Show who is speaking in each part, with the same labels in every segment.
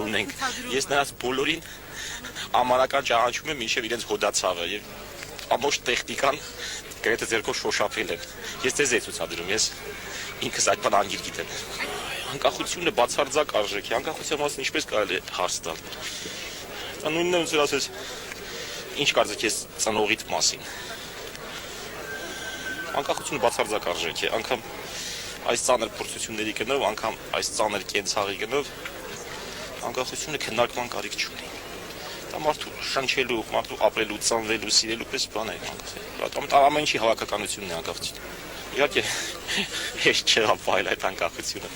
Speaker 1: ունենք։ Ես նրանց բոլորին ամանական ճանաչում եմ մինչև իրենց հոդացավը եւ ամբողջ տեխնիկան գրեթե ձերքով շոշափել են։ Ես ձեզ եմ ցուցադրում, ես ինքս այդ բան անգիր գիտեմ։ Անկախությունը բացարձակ արժեք է, անկախության մասին ինչպես կարելի է հարց տալ։ Դա նույնն է ոնց որ ասես, ինչ կարծեք ես ծնողիդ մասին։ Անկախությունը բացարձակ արժեք է, անգամ այս ծանր փորձությունների գնով, անգամ այս ծանր կենցաղի գնով անկախությունը քննարկման կարիք չունի։ Դա մարդու շնչելու, մարդու ապրելու, ծնվելու, սիրելու պես բան է անկախությունը։ Ամեն ինչի հավաքականությունն է անկախությունը։ Իհարկե հեշտ չեղավ վայել այդ անկախությունը,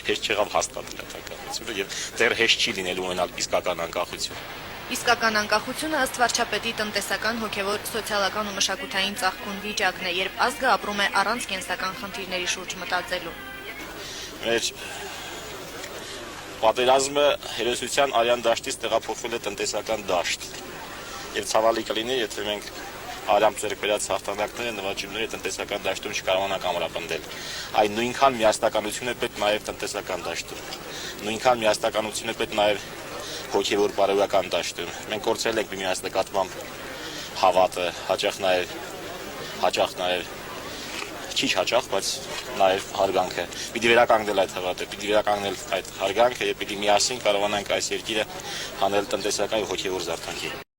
Speaker 1: հեշտ չեղավ հաստատել այդ անկախությունը եւ դեռ հեշտ չի լինելու ունենալ իսկական անկախություն։
Speaker 2: Իսկական անկախությունը ըստ վարչապետի տնտեսական, հոգևոր, սոցիալական ու մշակութային ծաղկուն վիճակն է, երբ ազգը ապրում է առանց կենսական խնդիրների շուրջ մտածելու։
Speaker 1: Մեր պատերազմը հերոսության արյան դաշտից տեղափոխվել է տնտեսական դաշտ։ Եվ ցավալի կլինի, եթե մենք արամ ձեռք բերած հաղթանակները նվաճումների տնտեսական դաշտում չկարողանանք ամրապնդել։ Այն նույնքան միասնականություն է պետք նաև տնտեսական դաշտում։ Նույնքան միասնականություն է պետք նաև հոգևոր բարոյական դաշտում։ Մենք կորցրել ենք միմյանց նկատմամբ հավատը, հաճախ նաև քիչ հաճախ, բայց նաև հարգանքը։ Պիտի վերականգնել այդ հավատը, պիտի վերականգնել այդ հարգանքը եւ պիտի միասին կարողանանք այս երկիրը հանել տնտեսական եւ հոգևոր զարգանքի։